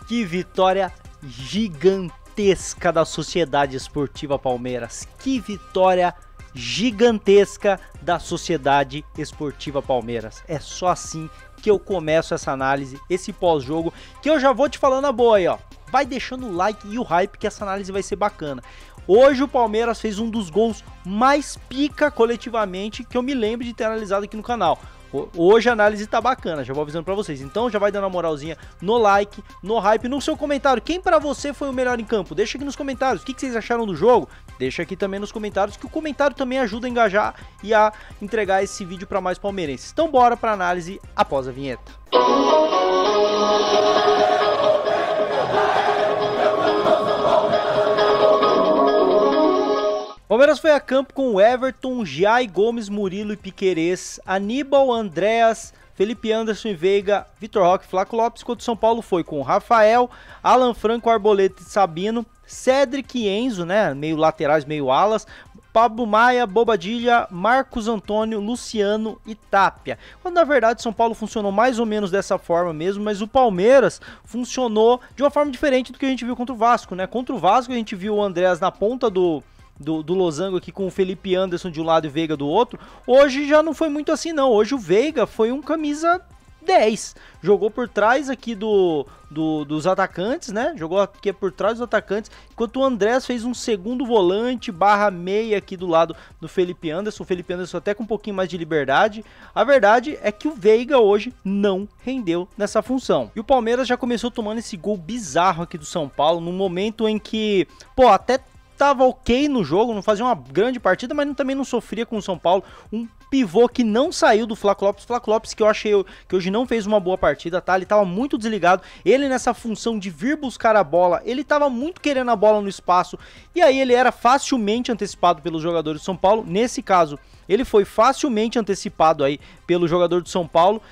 Que vitória gigantesca da Sociedade Esportiva Palmeiras. Que vitória gigantesca da Sociedade Esportiva Palmeiras. É só assim que eu começo essa análise, esse pós-jogo, que eu já vou te falando a boa aí, ó. Vai deixando o like e o hype que essa análise vai ser bacana. Hoje o Palmeiras fez um dos gols mais pica coletivamente que eu me lembro de ter analisado aqui no canal. Hoje a análise tá bacana, já vou avisando pra vocês. Então já vai dando uma moralzinha no like, no hype, no seu comentário. Quem pra você foi o melhor em campo? Deixa aqui nos comentários. O que vocês acharam do jogo? Deixa aqui também nos comentários, que o comentário também ajuda a engajar e a entregar esse vídeo pra mais palmeirenses. Então bora pra análise após a vinheta. Palmeiras foi a campo com Everton, Jai, Gomes, Murilo e Piquerez, Aníbal, Andréas, Felipe Anderson e Veiga, Vitor Roque, Flaco Lopes, enquanto São Paulo foi com Rafael, Alan Franco, Arboleta e Sabino, Cedric e Enzo, né, meio laterais, meio alas, Pablo Maia, Bobadilha, Marcos Antônio, Luciano e Tapia. Quando na verdade São Paulo funcionou mais ou menos dessa forma mesmo, mas o Palmeiras funcionou de uma forma diferente do que a gente viu contra o Vasco, né? Contra o Vasco a gente viu o Andréas na ponta do losango aqui com o Felipe Anderson de um lado e o Veiga do outro. Hoje já não foi muito assim não, hoje o Veiga foi um camisa 10, jogou por trás aqui dos atacantes, né, jogou aqui por trás dos atacantes, enquanto o Andrés fez um segundo volante barra meia aqui do lado do Felipe Anderson, o Felipe Anderson até com um pouquinho mais de liberdade. A verdade é que o Veiga hoje não rendeu nessa função, e o Palmeiras já começou tomando esse gol bizarro aqui do São Paulo, num momento em que, pô, até tava ok no jogo, não fazia uma grande partida, mas também não sofria com o São Paulo. Um pivô que não saiu do Flaco Lopes, que eu achei que hoje não fez uma boa partida, tá? Ele tava muito desligado, ele nessa função de vir buscar a bola, ele tava muito querendo a bola no espaço, e aí ele era facilmente antecipado pelos jogadores do São Paulo. Nesse caso, ele foi facilmente antecipado aí pelo jogador do São Paulo,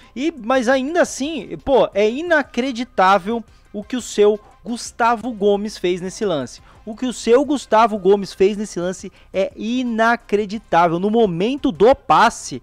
mas ainda assim, pô, é inacreditável o que o seu Gustavo Gomes fez nesse lance. O que o seu Gustavo Gomes fez nesse lance é inacreditável. No momento do passe,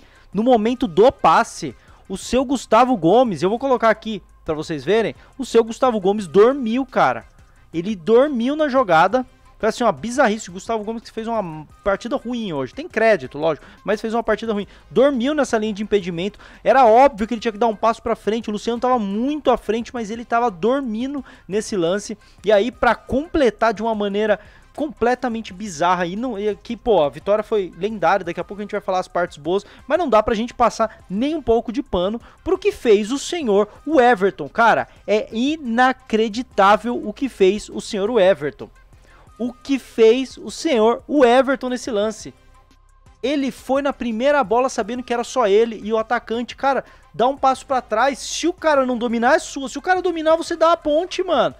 o seu Gustavo Gomes, eu vou colocar aqui para vocês verem, o seu Gustavo Gomes dormiu, cara. Ele dormiu na jogada. Foi assim uma bizarrice. O Gustavo Gomes que fez uma partida ruim hoje. Tem crédito, lógico, mas fez uma partida ruim. Dormiu nessa linha de impedimento. Era óbvio que ele tinha que dar um passo pra frente. O Luciano tava muito à frente, mas ele tava dormindo nesse lance. E aí, pra completar de uma maneira completamente bizarra, e aqui, pô, a vitória foi lendária. Daqui a pouco a gente vai falar as partes boas, mas não dá pra gente passar nem um pouco de pano pro que fez o senhor, o Everton. Cara, é inacreditável o que fez o senhor, o Everton. O que fez o senhor, o Everton, nesse lance. Ele foi na primeira bola sabendo que era só ele e o atacante, cara, dá um passo pra trás. Se o cara não dominar, é sua. Se o cara dominar, você dá a ponte, mano.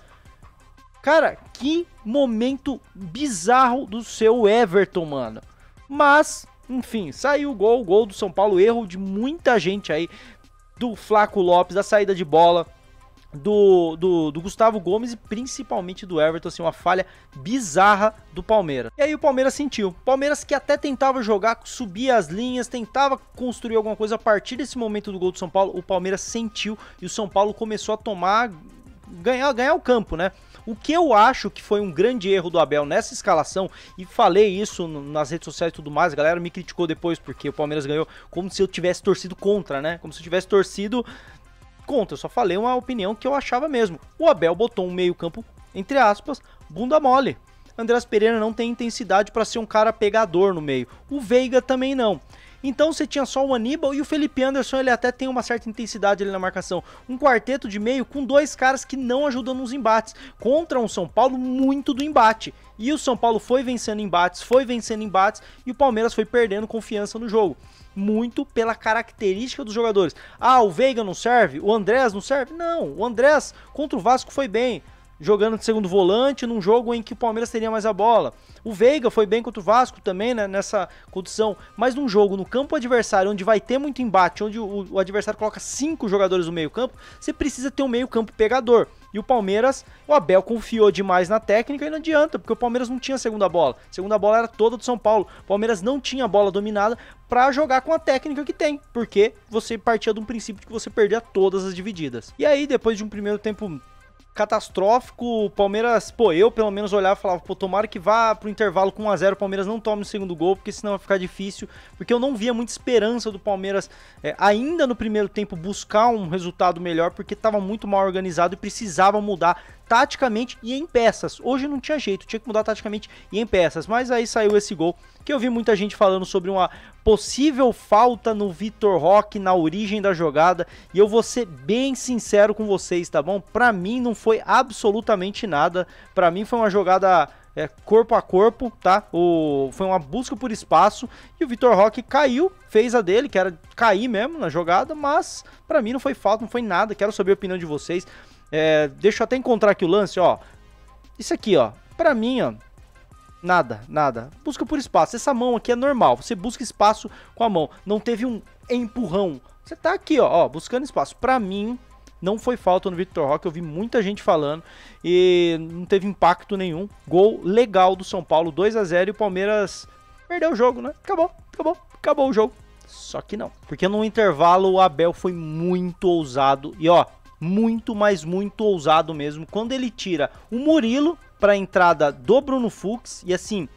Cara, que momento bizarro do seu Everton, mano. Mas, enfim, saiu o gol do São Paulo. Erro de muita gente aí, do Flaco Lopes, da saída de bola, do Gustavo Gomes e principalmente do Everton, assim, uma falha bizarra do Palmeiras. E aí o Palmeiras sentiu. Palmeiras que até tentava jogar, subia as linhas, tentava construir alguma coisa a partir desse momento do gol do São Paulo. O Palmeiras sentiu e o São Paulo começou a ganhar o campo, né? O que eu acho que foi um grande erro do Abel nessa escalação, e falei isso nas redes sociais e tudo mais, a galera me criticou depois porque o Palmeiras ganhou como se eu tivesse torcido contra, né? Como se eu tivesse torcido contra, eu só falei uma opinião que eu achava mesmo. O Abel botou um meio campo, entre aspas, bunda mole. Andreas Pereira não tem intensidade para ser um cara pegador no meio. O Veiga também não. Então você tinha só o Aníbal e o Felipe Anderson, ele até tem uma certa intensidade ali na marcação. Um quarteto de meio com dois caras que não ajudam nos embates. Contra um São Paulo muito do embate. E o São Paulo foi vencendo embates, e o Palmeiras foi perdendo confiança no jogo. Muito pela característica dos jogadores. Ah, o Veiga não serve? O Andrés não serve? Não, o Andrés contra o Vasco foi bem, jogando de segundo volante num jogo em que o Palmeiras teria mais a bola. O Veiga foi bem contra o Vasco também, né, nessa condição, mas num jogo no campo adversário, onde vai ter muito embate, onde o adversário coloca 5 jogadores no meio campo, você precisa ter um meio campo pegador. E o Palmeiras, o Abel confiou demais na técnica e não adianta, porque o Palmeiras não tinha segunda bola. A segunda bola era toda do São Paulo. O Palmeiras não tinha a bola dominada para jogar com a técnica que tem, porque você partia de um princípio de que você perdia todas as divididas. E aí, depois de um primeiro tempo catastrófico. O Palmeiras, pô, eu pelo menos olhava e falava, pô, tomara que vá pro intervalo com 1 a 0, o Palmeiras não tome o segundo gol, porque senão vai ficar difícil, porque eu não via muita esperança do Palmeiras ainda no primeiro tempo buscar um resultado melhor, porque estava muito mal organizado e precisava mudar taticamente e em peças. Hoje não tinha jeito, tinha que mudar taticamente e em peças, mas aí saiu esse gol, que eu vi muita gente falando sobre uma possível falta no Vitor Roque na origem da jogada, e eu vou ser bem sincero com vocês, tá bom? Pra mim não foi absolutamente nada, pra mim foi uma jogada corpo a corpo, tá? Foi uma busca por espaço, e o Vitor Roque caiu, fez a dele, que era cair mesmo na jogada, mas pra mim não foi falta, não foi nada. Quero saber a opinião de vocês. Deixa eu até encontrar aqui o lance, ó. Isso aqui, ó, pra mim, ó, nada. Busca por espaço. Essa mão aqui é normal, você busca espaço com a mão. Não teve um empurrão. Você tá aqui, ó, buscando espaço. Pra mim, não foi falta no Vitor Roque. Eu vi muita gente falando e não teve impacto nenhum. Gol legal do São Paulo, 2 a 0, e o Palmeiras perdeu o jogo, né? Acabou o jogo. Só que não, porque no intervalo o Abel foi muito ousado. E ó, muito ousado mesmo, quando ele tira o Murilo para a entrada do Bruno Fux, e assim,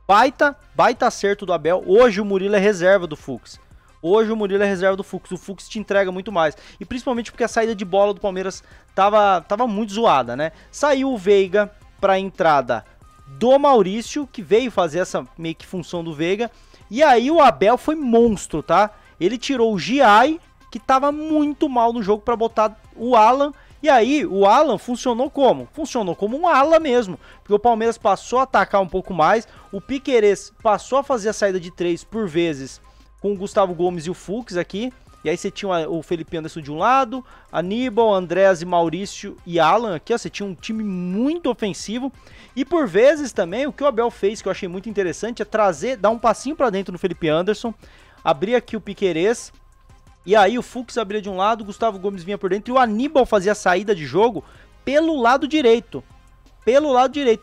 baita acerto do Abel. Hoje o Murilo é reserva do Fux. O Fux te entrega muito mais, e principalmente porque a saída de bola do Palmeiras tava muito zoada, né? Saiu o Veiga para a entrada do Maurício, que veio fazer essa meio que função do Veiga, e aí o Abel foi monstro, tá? Ele tirou o Giai, que tava muito mal no jogo, para botar o Alan. E aí o Alan funcionou como? Funcionou como um ala mesmo, porque o Palmeiras passou a atacar um pouco mais, o Piquerez passou a fazer a saída de 3 por vezes com o Gustavo Gomes e o Fux aqui, e aí você tinha o Felipe Anderson de um lado, Aníbal, Andrés e Maurício e Alan aqui, ó, você tinha um time muito ofensivo, e por vezes também o que o Abel fez, que eu achei muito interessante, é dar um passinho para dentro no Felipe Anderson, abrir aqui o Piquerez, e aí o Fux abria de um lado, o Gustavo Gomes vinha por dentro, e o Aníbal fazia a saída de jogo pelo lado direito,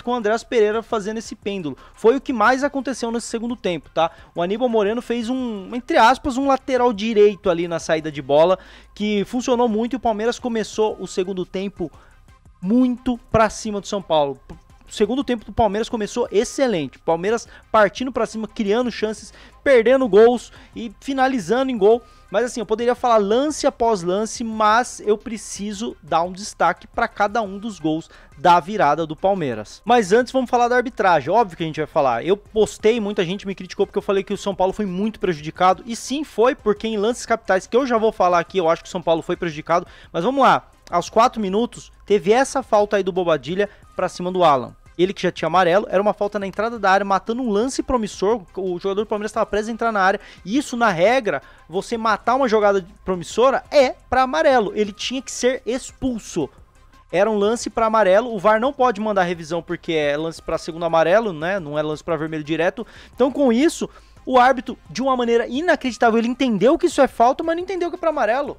com o Andrés Pereira fazendo esse pêndulo. Foi o que mais aconteceu nesse segundo tempo, tá? O Aníbal Moreno fez entre aspas, um lateral direito ali na saída de bola, que funcionou muito, e o Palmeiras começou o segundo tempo muito pra cima do São Paulo. O segundo tempo do Palmeiras começou excelente. Palmeiras partindo pra cima, criando chances, perdendo gols e finalizando em gol. Mas assim, eu poderia falar lance após lance, mas eu preciso dar um destaque para cada um dos gols da virada do Palmeiras. Mas antes vamos falar da arbitragem, óbvio que a gente vai falar. Eu postei, muita gente me criticou porque eu falei que o São Paulo foi muito prejudicado. E sim, foi, porque em lances capitais, que eu já vou falar aqui, eu acho que o São Paulo foi prejudicado. Mas vamos lá, aos 4 minutos, teve essa falta aí do Bobadilla para cima do Alan. Ele que já tinha amarelo, era uma falta na entrada da área, matando um lance promissor. O jogador do Palmeiras estava prestes a entrar na área. E isso, na regra, você matar uma jogada promissora é para amarelo. Ele tinha que ser expulso. Era um lance para amarelo. O VAR não pode mandar revisão porque é lance para segundo amarelo, né? Não é lance para vermelho direto. Então, com isso, o árbitro, de uma maneira inacreditável, ele entendeu que isso é falta, mas não entendeu que é para amarelo.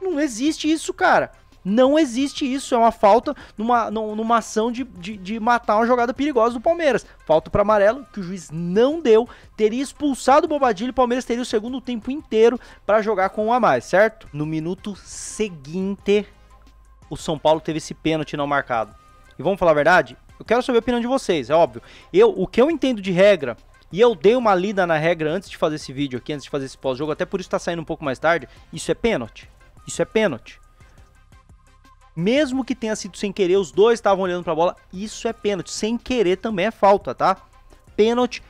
Não existe isso, cara. Não existe isso, é uma falta numa ação de matar uma jogada perigosa do Palmeiras. Falta para amarelo, que o juiz não deu, teria expulsado o Bobadilla e o Palmeiras teria o segundo tempo inteiro para jogar com um a mais, certo? No minuto seguinte, o São Paulo teve esse pênalti não marcado. E vamos falar a verdade? Eu quero saber a opinião de vocês, é óbvio. O que eu entendo de regra, e eu dei uma lida na regra antes de fazer esse vídeo aqui, antes de fazer esse pós-jogo, até por isso tá saindo um pouco mais tarde, isso é pênalti. Isso é pênalti. Mesmo que tenha sido sem querer, os dois estavam olhando pra bola, isso é pênalti. Sem querer também é falta, tá? Pênalti,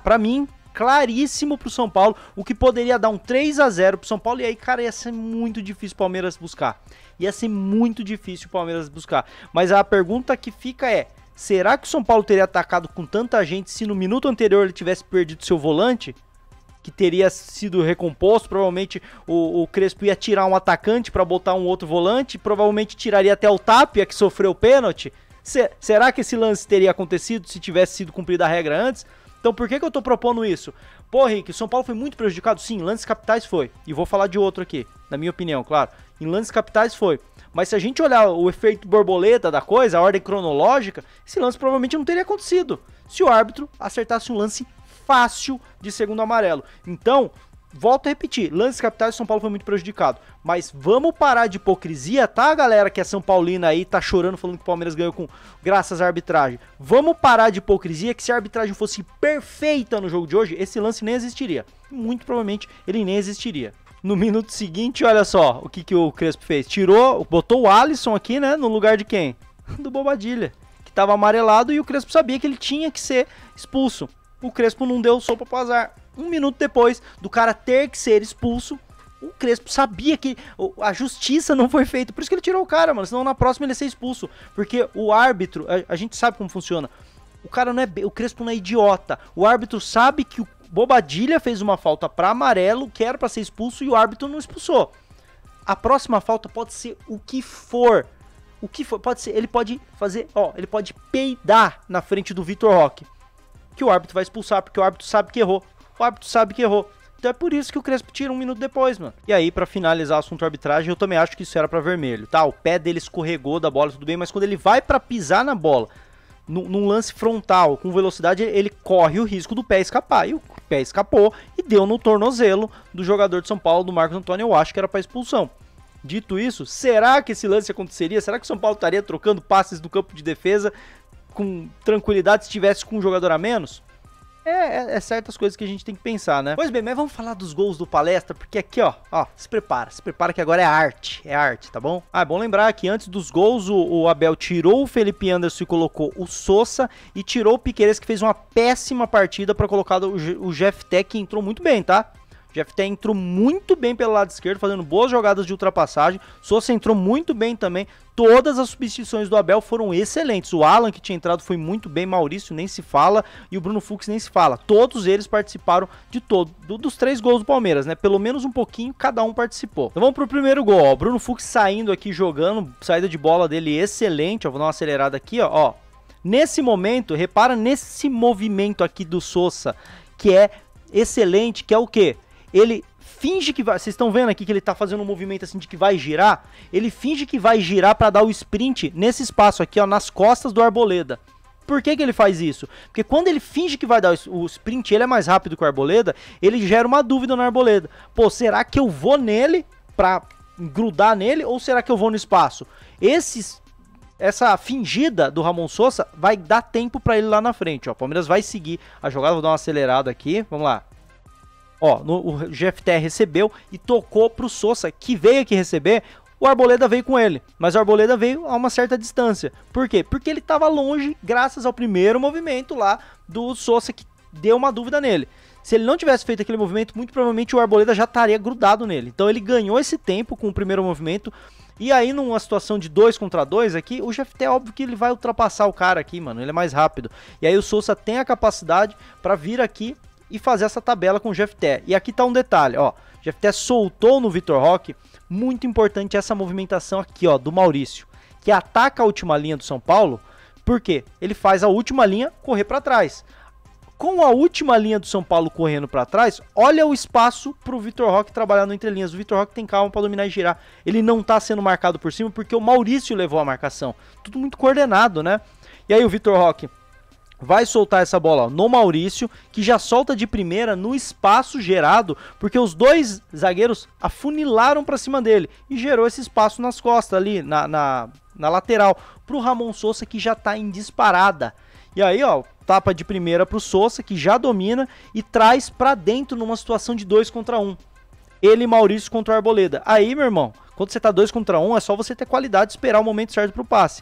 pra mim, claríssimo pro São Paulo, o que poderia dar um 3 a 0 pro São Paulo, e aí, cara, ia ser muito difícil o Palmeiras buscar. Ia ser muito difícil o Palmeiras buscar. Mas a pergunta que fica é, será que o São Paulo teria atacado com tanta gente se no minuto anterior ele tivesse perdido seu volante? Que teria sido recomposto, provavelmente o Crespo ia tirar um atacante para botar um outro volante, provavelmente tiraria até o Tapia, que sofreu o pênalti. Será que esse lance teria acontecido se tivesse sido cumprida a regra antes? Então por que eu tô propondo isso? Pô, Rick, o São Paulo foi muito prejudicado? Sim, em lances capitais foi. E vou falar de outro aqui, na minha opinião, claro. Em lances capitais foi. Mas se a gente olhar o efeito borboleta da coisa, a ordem cronológica, esse lance provavelmente não teria acontecido se o árbitro acertasse um lance fácil de segundo amarelo. Então, volto a repetir, lances capitais, São Paulo foi muito prejudicado. Mas vamos parar de hipocrisia, tá, galera que é São Paulina aí, tá chorando falando que o Palmeiras ganhou graças à arbitragem. Vamos parar de hipocrisia, que se a arbitragem fosse perfeita no jogo de hoje, esse lance nem existiria. Muito provavelmente ele nem existiria. No minuto seguinte, olha só o que o Crespo fez. Botou o Alisson aqui, né, no lugar de quem? Do Bobadilha, que tava amarelado e o Crespo sabia que ele tinha que ser expulso. O Crespo não deu sopa pro azar. Um minuto depois do cara ter que ser expulso, o Crespo sabia que a justiça não foi feita. Por isso que ele tirou o cara, mano. Senão na próxima ele ia ser expulso. Porque o árbitro, a gente sabe como funciona. O Crespo não é idiota. O árbitro sabe que o Bobadilha fez uma falta pra amarelo, que era pra ser expulso, e o árbitro não expulsou. A próxima falta pode ser o que for. O que for, pode ser, ele pode fazer, ele pode peidar na frente do Vitor Roque, que o árbitro vai expulsar, porque o árbitro sabe que errou. O árbitro sabe que errou. Então é por isso que o Crespo tira um minuto depois, mano. E aí, pra finalizar o assunto arbitragem, eu também acho que isso era pra vermelho, tá? O pé dele escorregou da bola, tudo bem, mas quando ele vai pra pisar na bola, num lance frontal, com velocidade, ele corre o risco do pé escapar. E o pé escapou e deu no tornozelo do jogador de São Paulo, do Marcos Antônio. Eu acho que era pra expulsão. Dito isso, será que esse lance aconteceria? Será que o São Paulo estaria trocando passes no campo de defesa com tranquilidade se tivesse com um jogador a menos? É certas coisas que a gente tem que pensar, né? Pois bem, mas vamos falar dos gols do Palestra, porque aqui, ó, se prepara que agora é arte, tá bom? É bom lembrar que antes dos gols, o Abel tirou o Felipe Anderson e colocou o Sousa, e tirou o Piquerez, que fez uma péssima partida, para colocar o Jefté, que entrou muito bem, tá? Jefté entrou muito bem pelo lado esquerdo, fazendo boas jogadas de ultrapassagem. Sousa entrou muito bem também. Todas as substituições do Abel foram excelentes. O Alan, que tinha entrado, foi muito bem. Maurício nem se fala. E o Bruno Fux nem se fala. Todos eles participaram dos 3 gols do Palmeiras, né? Pelo menos um pouquinho, cada um participou. Então vamos pro primeiro gol, ó. O Bruno Fux saindo aqui, jogando. Saída de bola dele excelente. Ó, vou dar uma acelerada aqui, ó. Nesse momento, repara nesse movimento aqui do Sousa, que é excelente, que é o quê? Ele finge que vai... Vocês estão vendo aqui que ele tá fazendo um movimento assim de que vai girar? Ele finge que vai girar para dar o sprint nesse espaço aqui, ó, nas costas do Arboleda. Por que ele faz isso? Porque quando ele finge que vai dar o sprint, ele é mais rápido que o Arboleda, ele gera uma dúvida no Arboleda. Pô, será que eu vou nele pra grudar nele ou será que eu vou no espaço? Essa fingida do Ramon Sousa vai dar tempo para ele lá na frente, ó. O Palmeiras vai seguir a jogada, vou dar uma acelerada aqui, vamos lá. Ó, o GFT recebeu e tocou pro Sousa, que veio aqui receber. O Arboleda veio com ele, mas o Arboleda veio a uma certa distância. Por quê? Porque ele estava longe, graças ao primeiro movimento lá do Sousa, que deu uma dúvida nele. Se ele não tivesse feito aquele movimento, muito provavelmente o Arboleda já estaria grudado nele. Então ele ganhou esse tempo com o primeiro movimento. E aí, numa situação de 2 contra 2 aqui, o GFT é óbvio que ele vai ultrapassar o cara aqui, mano. Ele é mais rápido. E aí o Sousa tem a capacidade para vir aqui e fazer essa tabela com o GFT. E aqui tá um detalhe, ó. O GFT soltou no Vitor Roque. Muito importante essa movimentação aqui, ó, do Maurício, que ataca a última linha do São Paulo. Por quê? Ele faz a última linha correr para trás. Com a última linha do São Paulo correndo para trás, olha o espaço pro Vitor Roque trabalhar no entrelinhas. O Vitor Roque tem calma para dominar e girar. Ele não tá sendo marcado por cima porque o Maurício levou a marcação. Tudo muito coordenado, né? E aí o Vitor Roque vai soltar essa bola, ó, no Maurício, que já solta de primeira no espaço gerado, porque os 2 zagueiros afunilaram para cima dele e gerou esse espaço nas costas ali, na lateral, pro Ramon Sousa, que já tá em disparada. E aí, ó, tapa de primeira pro Sousa, que já domina e traz para dentro numa situação de 2 contra 1. Ele e Maurício contra o Arboleda. Aí, meu irmão, quando você tá 2 contra 1, é só você ter qualidade de esperar o momento certo pro passe.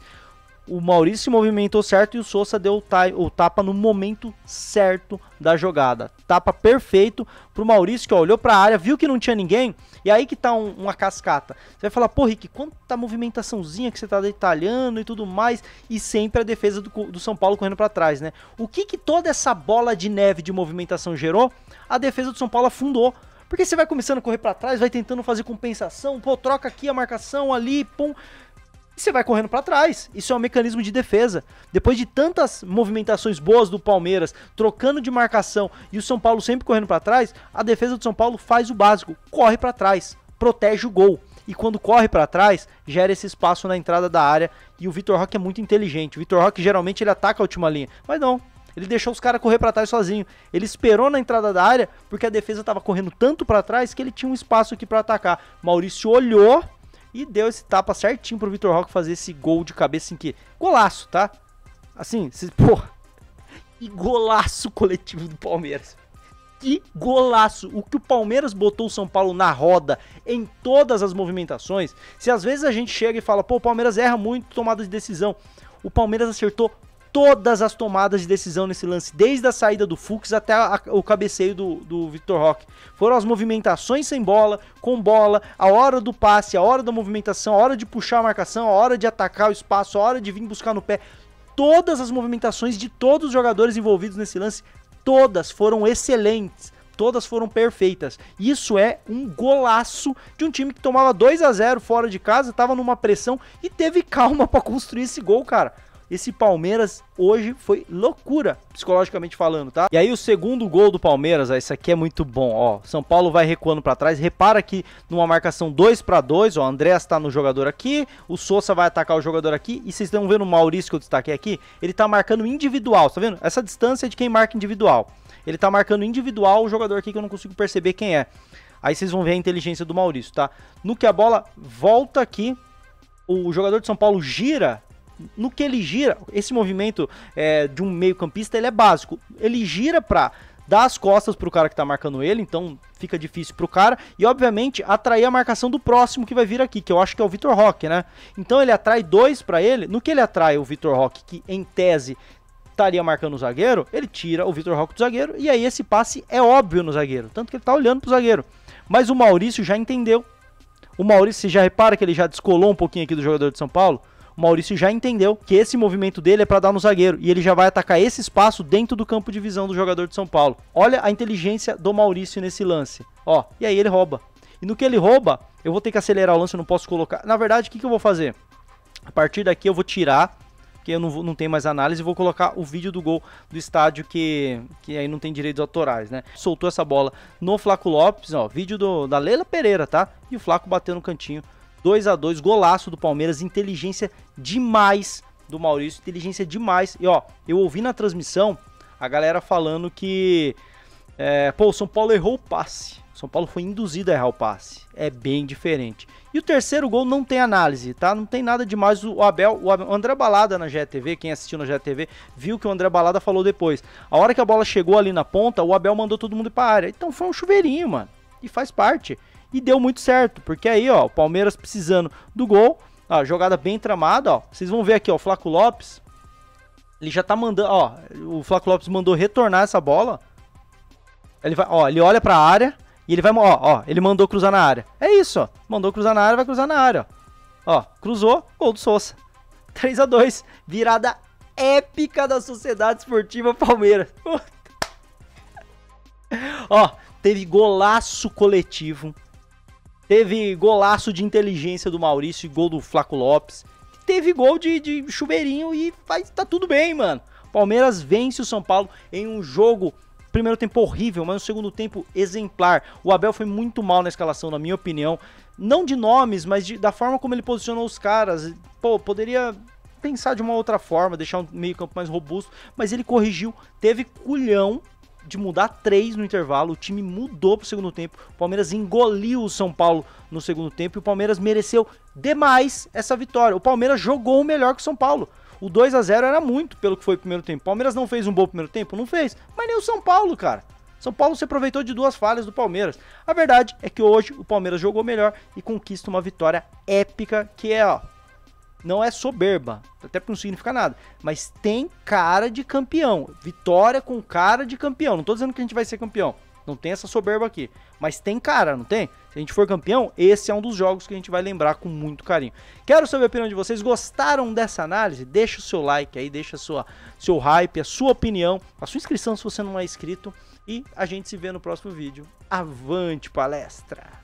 O Maurício se movimentou certo e o Sousa deu o tapa no momento certo da jogada. Tapa perfeito pro Maurício, que ó, olhou pra área, viu que não tinha ninguém, e aí que tá uma cascata. Você vai falar, pô, Rick, quanta movimentaçãozinha que você tá detalhando e tudo mais, e sempre a defesa do São Paulo correndo pra trás, né? O que toda essa bola de neve de movimentação gerou? A defesa do São Paulo afundou. Porque você vai começando a correr pra trás, vai tentando fazer compensação, pô, troca aqui a marcação ali, pum... E você vai correndo para trás. Isso é um mecanismo de defesa. Depois de tantas movimentações boas do Palmeiras, trocando de marcação e o São Paulo sempre correndo para trás, a defesa do São Paulo faz o básico, corre para trás, protege o gol. E quando corre para trás, gera esse espaço na entrada da área. E o Vitor Roque é muito inteligente. O Vitor Roque geralmente ele ataca a última linha, mas não. Ele deixou os caras correr pra trás sozinho. Ele esperou na entrada da área, porque a defesa tava correndo tanto pra trás que ele tinha um espaço aqui pra atacar. Maurício olhou e deu esse tapa certinho pro Vitor Roque fazer esse gol de cabeça em que... Golaço, tá? Assim, porra. Que golaço coletivo do Palmeiras. Que golaço. O que o Palmeiras botou o São Paulo na roda em todas as movimentações. Se às vezes a gente chega e fala, pô, o Palmeiras erra muito tomada de decisão. O Palmeiras acertou todas as tomadas de decisão nesse lance, desde a saída do Fux até o cabeceio do Vitor Roque. Foram as movimentações sem bola, com bola, a hora do passe, a hora da movimentação, a hora de puxar a marcação, a hora de atacar o espaço, a hora de vir buscar no pé. Todas as movimentações de todos os jogadores envolvidos nesse lance, todas foram excelentes. Todas foram perfeitas. Isso é um golaço de um time que tomava 2-0 fora de casa, tava numa pressão e teve calma pra construir esse gol, cara. Esse Palmeiras hoje foi loucura, psicologicamente falando, tá? E aí o segundo gol do Palmeiras, ó, esse aqui é muito bom, ó. São Paulo vai recuando pra trás, repara que numa marcação 2-2, ó, o Andréas tá no jogador aqui, o Sousa vai atacar o jogador aqui, e vocês estão vendo o Maurício que eu destaquei aqui? Ele tá marcando individual, tá vendo? Essa distância é de quem marca individual. Ele tá marcando individual o jogador aqui que eu não consigo perceber quem é. Aí vocês vão ver a inteligência do Maurício, tá? No que a bola volta aqui, o jogador de São Paulo gira. No que ele gira, esse movimento de um meio campista, ele é básico. Ele gira pra dar as costas pro cara que tá marcando ele, então fica difícil pro cara. E obviamente atrair a marcação do próximo que vai vir aqui, que eu acho que é o Vitor Roque, né? Então ele atrai dois pra ele. No que ele atrai o Vitor Roque, que em tese estaria marcando o zagueiro, ele tira o Vitor Roque do zagueiro, e aí esse passe é óbvio no zagueiro, tanto que ele tá olhando pro zagueiro. Mas o Maurício já entendeu. O Maurício, você já repara que ele já descolou um pouquinho aqui do jogador de São Paulo? O Maurício já entendeu que esse movimento dele é para dar no zagueiro, e ele já vai atacar esse espaço dentro do campo de visão do jogador de São Paulo. Olha a inteligência do Maurício nesse lance, ó, e aí ele rouba. E no que ele rouba, eu vou ter que acelerar o lance, eu não posso colocar. Na verdade, o que eu vou fazer? A partir daqui eu vou tirar, que eu não tenho mais análise, e vou colocar o vídeo do gol do estádio, que aí não tem direitos autorais, né? Soltou essa bola no Flaco Lopes, ó, vídeo da Leila Pereira, tá? E o Flaco bateu no cantinho, 2-2, golaço do Palmeiras, inteligência demais do Maurício, inteligência demais. E ó, eu ouvi na transmissão a galera falando que, pô, o São Paulo errou o passe. São Paulo foi induzido a errar o passe. É bem diferente. E o terceiro gol não tem análise, tá? Não tem nada demais. O André Balada na GTV, quem assistiu na GTV, viu que o André Balada falou depois. A hora que a bola chegou ali na ponta, o Abel mandou todo mundo ir pra área. Então foi um chuveirinho, mano. E faz parte. E deu muito certo, porque aí, ó, o Palmeiras precisando do gol. Ó, jogada bem tramada, ó. Vocês vão ver aqui, ó, o Flaco Lopes. Ele já tá mandando, ó, o Flaco Lopes mandou retornar essa bola. Ele vai, ó, ele olha pra área. E ele vai, ó, ele mandou cruzar na área. É isso, ó. Mandou cruzar na área, vai cruzar na área, ó. Ó, cruzou, gol do Sousa. 3-2. Virada épica da Sociedade Esportiva Palmeiras. Ó, teve golaço coletivo. Teve golaço de inteligência do Maurício e gol do Flaco Lopes. Teve gol de chuveirinho e tá tudo bem, mano. Palmeiras vence o São Paulo em um jogo... Primeiro tempo horrível, mas no segundo tempo exemplar. O Abel foi muito mal na escalação, na minha opinião. Não de nomes, mas da forma como ele posicionou os caras. Pô, poderia pensar de uma outra forma, deixar um meio campo mais robusto. Mas ele corrigiu, teve culhão de mudar 3 no intervalo. O time mudou pro segundo tempo. O Palmeiras engoliu o São Paulo no segundo tempo. E o Palmeiras mereceu demais essa vitória. O Palmeiras jogou melhor que o São Paulo. O 2-0 era muito pelo que foi o primeiro tempo. O Palmeiras não fez um bom primeiro tempo? Não fez. Mas nem o São Paulo, cara. São Paulo se aproveitou de 2 falhas do Palmeiras. A verdade é que hoje o Palmeiras jogou melhor e conquista uma vitória épica que é, ó, não é soberba, até porque não significa nada, mas tem cara de campeão. Vitória com cara de campeão. Não tô dizendo que a gente vai ser campeão. Não tem essa soberba aqui. Mas tem cara, não tem? Se a gente for campeão, esse é um dos jogos que a gente vai lembrar com muito carinho. Quero saber a opinião de vocês. Gostaram dessa análise? Deixa o seu like aí, deixa seu hype, a sua opinião, a sua inscrição se você não é inscrito. E a gente se vê no próximo vídeo. Avante palestra!